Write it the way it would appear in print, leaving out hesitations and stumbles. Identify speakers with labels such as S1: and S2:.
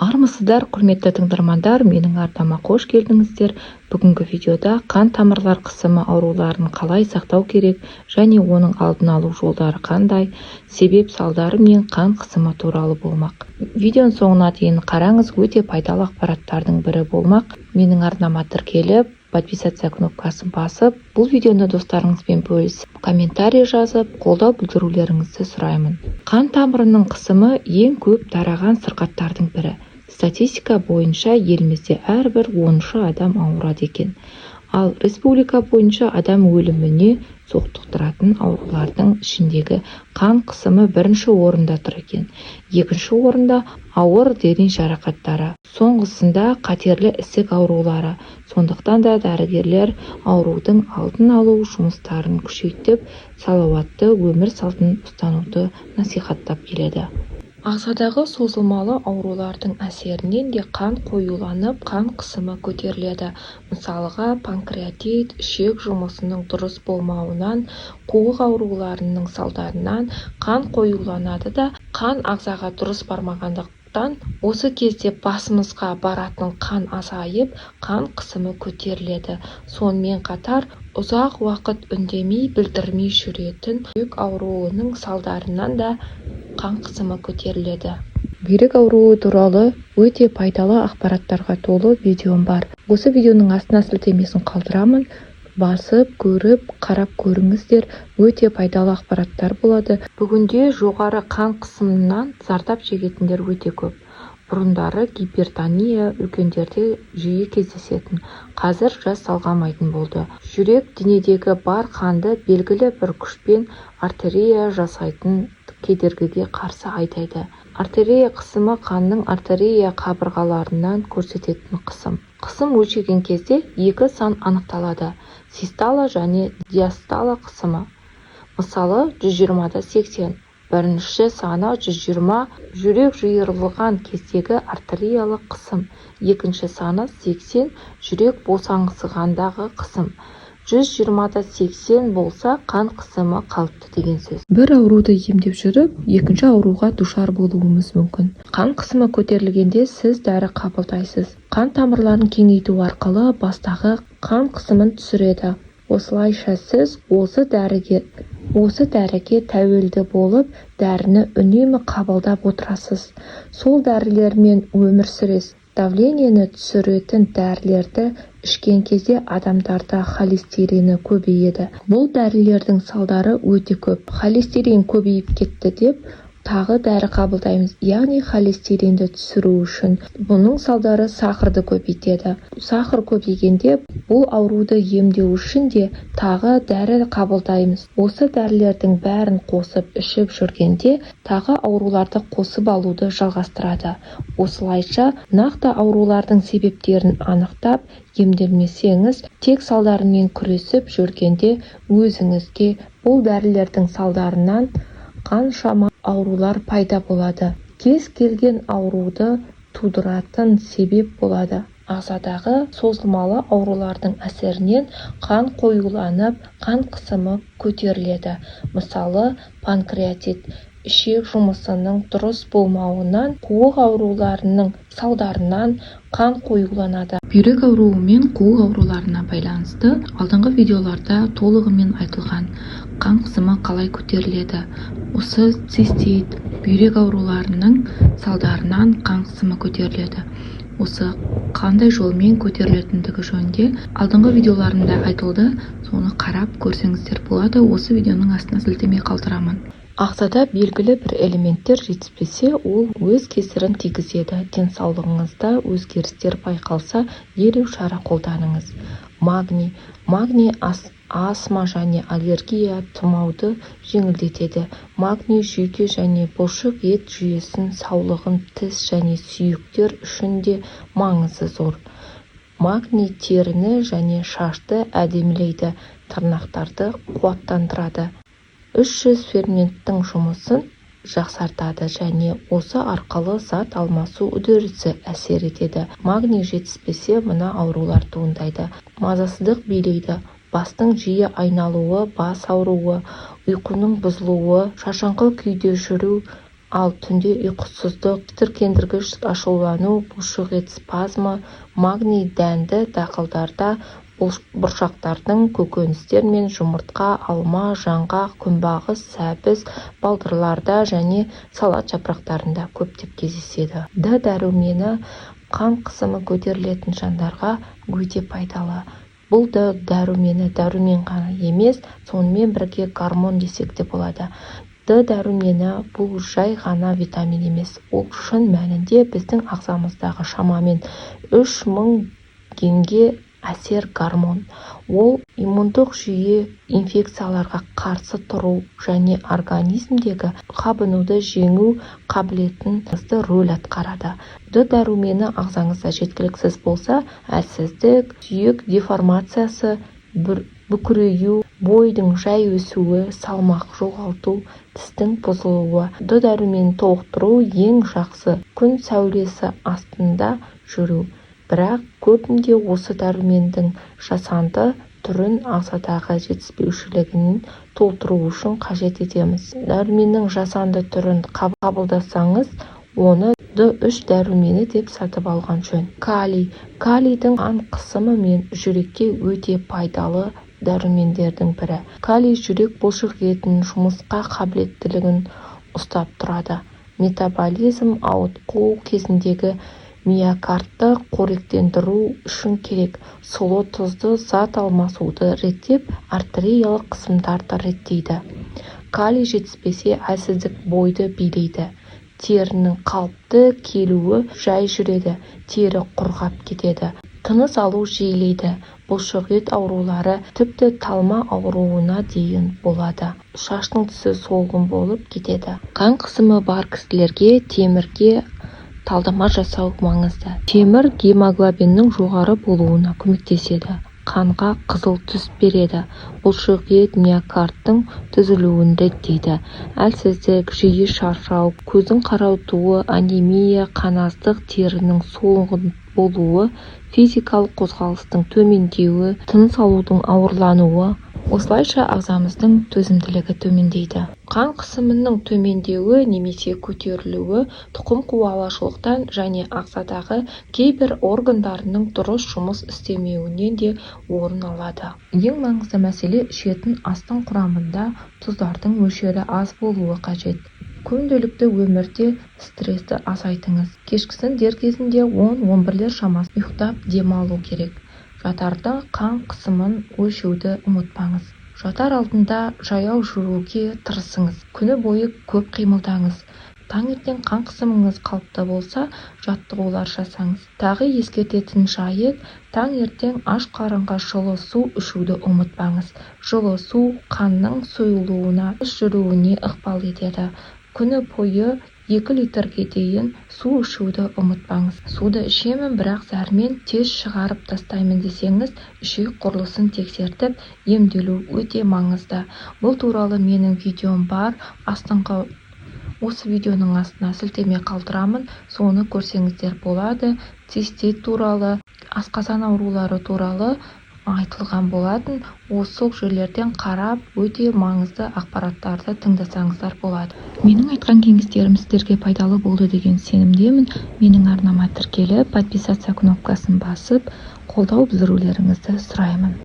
S1: Армысыздар, құрметті тыңдармандар, менің арнама қош келдіңіздер. Бүгінгі видеода қан тамырлар қысымы ауруларын қалай сақтау керек және оның алдын алу жолдары қандай, себеп салдары мен қан қысымы туралы болмақ. Видеоның соңына дейін қараңыз, өте пайдалы ақпараттардың бірі болмақ. Менің арнама тіркеліп, подписаться кнопкасын басып, бұл видеоны достарыңызбен бөлісіп, комментарий жазып, қолдау білдірулеріңізді сұраймын. Қан тамырының қысымы ең көп тараған сырқаттардың бірі. Статистика бойынша елімізде әрбір 10-шы адам ауырады екен. Ал республика бойынша адам өліміне соқтықтыратын аурулардың ішіндегі қан қысымы бірінші орында тұр екен. Екінші орында ауыр дене жарақаттары, соңғысында қатерлі ісік аурулары. Сондықтан да дәрігерлер аурудың алдын алу жұмыстарын күшейтіп, салауатты өмір салтын ұстануды насихаттап келеді. Ағзадағы созылмалы аурулардың әсерінен де қан қоюланып, қан қысымы көтеріледі. Мысалға, панкреатит, ішек жұмысының дұрыс болмауынан, қуық ауруларының салдарынан қан қоюланады да, қан ағзаға дұрыс бармағандықтан, осы кезде басымызға баратын қан азайып, қан қысымы көтеріледі. Сонымен қатар, ұзақ уақыт үндемей, білдірмей жүретін бүйрек ауруының салдарынан да қан қысымы көтеріледі. Бүйрек ауруы туралы өте пайдалы ақпараттарға толы видеом бар. Осы видеоның астына сілтемесін қалдырамын. Басып, көріп, қарап көріңіздер. Өте пайдалы ақпараттар болады. Бүгінде жоғары қан қысымынан зардап шегетіндер өте көп. Бұрындары гипертония үлкендерде жиі кездесетін, қазір жас салғамайтын болды. Жүрек денедегі бар қанды белгілі бір күшпен артерия жасайтын кедергіге қарсы айдайды. Артерия қысымы қанның артерия қабырғаларынан көрсететін қысым. Қысым өлшеген кезде екі сан анықталады: систола және диастола қысымы. Мысалы, 120/80. Бірінші саны 120 жүрек жиырылған кездегі артериялық қысым. Екінші саны 80 жүрек босаңсығандағы қысым. 120/80 болса, қан қысымы қалыпты деген сөз. Бір ауруды емдеп жүріп, екінші ауруға душар болуымыз мүмкін. Қан қысымы көтерілгенде сіз дәрі қабылдайсыз. Қан тамырларын кеңейту арқылы бастағы қан қысымын түсіреді. Осылайша сіз осы дәріге тәуелді болып, дәріні үнемі қабылдап отырасыз. Сол дәрілермен өмір сүресіз. Давлениені түсіретін дәрілерді ішкен кезде адамдарда холестерині көбейеді. Бұл дәрілердің салдары өте көп. Холестерин көбейіп кетті деп тағы дәрі қабылдаймыз, яғни холестеринді түсіру үшін. Бұның салдары сахарды көбейтеді. Сахар көбейгенде бұл ауруды емдеу үшін де тағы дәрі қабылдаймыз. Осы дәрілердің бәрін қосып ішіп жүргенде тағы ауруларды қосып алуды жалғастырады. Осылайша нақты аурулардың себептерін анықтап, емделмесеңіз, тек салдарымен күресіп жүргенде өзіңізге бұл дәрілердің салдарынан қаншама аурулар пайда болады. Кез келген ауруды тудыратын себеп болады. Ағзадағы созылмалы аурулардың әсерінен қан қоюланып, қан қысымы көтеріледі. Мысалы, панкреатит, ішек жұмысының дұрыс болмауынан, қуық ауруларының салдарынан қан қоюланады. Бүйрек ауруы мен қуық ауруларына байланысты алдыңғы видеоларда толығымен айтылған. Қан қысымы қалай көтеріледі? Осы цистит, бүйрек ауруларының салдарынан қан қысымы көтеріледі. Осы қандай жолмен көтерілетіндігі жөнінде алдыңғы видеоларымда айтылды. Соны қарап көрсеңіздер болады. Осы видеоның астына сілтеме қалдырамын. Ағзада белгілі бір элементтер жетіспесе, ол өз кесірін тигізеді. Денсаулығыңызда өзгерістер байқалса, дереу шара қолданыңыз. Магний астма және аллергия, тұмауды жеңілдетеді. Магний жүйке және бұлшық ет жүйесін, саулығын, тіс және сүйектер үшін де маңызы зор. Магний теріні және шашты әдемілейді, тырнақтарды қуаттандырады. 300 ферменттің жұмысын жақсартады және осы арқылы зат алмасу үдерісі әсер етеді. Магний жетіспесе, мына аурулар туындайды. Мазасыздық билейді, бастың жиі айналуы, бас ауруы, ұйқының бұзылуы, шаршаңқы күйде жүру, ал түнде ұйқысыздық, тітіркендіргіш ашулану, бұлшық ет спазмы, магний дәнді дақылдарда бұршақтардың, көкөністер мен жұмыртқа, алма, жаңғақ, күнбағыс, сәбіз, балдырларда және салат жапырақтарында көптеп кездеседі. Д дәрумені қан қысымы көтерілетін жандарға өте пайдалы. Бұл да дәрумен ғана емес, сонымен бірге гормон десек те болады. Д дәрумені бұл жай ғана витамин емес, ол шын мәнінде біздің ағзамыздағы шамамен 3000 генге әсер гормон. Ол иммундық жүйе, инфекцияларға қарсы тұру және организмдегі қабынуды жеңу қабілетін рөл атқарады. Д дәрумені ағзаңызда жеткіліксіз болса, әлсіздік, сүйек деформациясы, бүкірею, бойдың жай өсуі, салмақ жоғалту, тістің бұзылуы. Д дәрумені толықтыру ең жақсы күн сәулесі астында жүру. Бірақ көбінде осы дәрумендің жасанды түрін ағзадағы жетіспеушілігін толтыру үшін қажет етеміз. Дәруменнің жасанды түрін қабылдасаңыз, оны Д3 дәрумені деп сатып алған жөн. Калий. Калийдің қан қысымы мен жүрекке өте пайдалы дәрумендердің бірі. Калий жүрек бұлшық етінің жұмысқа қабілеттілігін ұстап тұрады. Метаболизм ауытқу кезіндегі миокардты қоректендіру үшін керек. Сұлы тұзды зат алмасуды реттеп, артериялық қысымдарды реттейді. Калий жетіспесе, әлсіздік бойды билейді. Терінің қалыпты келуі жай жүреді, тері құрғап кетеді. Тыныс алу жиілейді. Бұлшық ет аурулары, тіпті талма ауруына дейін болады. Шаштың түсі солғын болып кетеді. Қан қысымы бар кісілерге темірге талдама жасау маңызды. Темір гемоглобиннің жоғары болуына көмектеседі. Қанға қызыл түс береді. Бұлшық ет миокардтың түзілуін реттейді. Әлсіздік, жиі шаршау, көздің қарауытуы, анемия, қаназдық, терінің солғын болуы, физикалық қозғалыстың төмендеуі, тыныс алудың ауырлануы, осылайша ағзамыздың төзімділігі төмендейді. Қан қысымының төмендеуі немесе көтерілуі тұқым қуалаушылықтан және ағзадағы кейбір органдарының дұрыс жұмыс істемеуінен де орын алады. Ең маңызды мәселе ішетін астың құрамында тұздардың мөлшері аз болуы қажет. Күнделікті өмірде стрессті азайтыңыз. Кешкісін дер кезінде 10-11 шамасы ұйықтап демалу керек. Жатарда қан қысымын өлшеуді ұмытпаңыз. Жатар алдында жаяу жүруге тырысыңыз. Күні бойы көп қимылдаңыз. Таңертең қан қысымыңыз қалыпты болса, жаттығулар жасаңыз. Тағы ескертетін жайт, таңертең аш қарынға жылы су ішуді ұмытпаңыз. Жылы су қанның сұйылуына, жүруіне ықпал етеді. Күні бойы 2 литрге дейін су ішуді ұмытпаңыз. Суды ішемін, бірақ зәрмен тез шығарып тастаймын десеңіз, ішек құрылысын тексертіп, емделу өте маңызды. Бұл туралы менің видеом бар. Осы видеоның астына сілтеме қалдырамын, соны көрсеңіздер болады. Цистит туралы, асқазан аурулары туралы айтылған болатын. Осы жерлерден қарап, өте маңызды ақпараттарды тыңдасаңыздар болады. Менің айтқан кеңестерім сіздерге пайдалы болды деген сенімдемін. Менің арнама тіркеліп, подписаться кнопкасын басып, қолдау білдірулеріңізді сұраймын.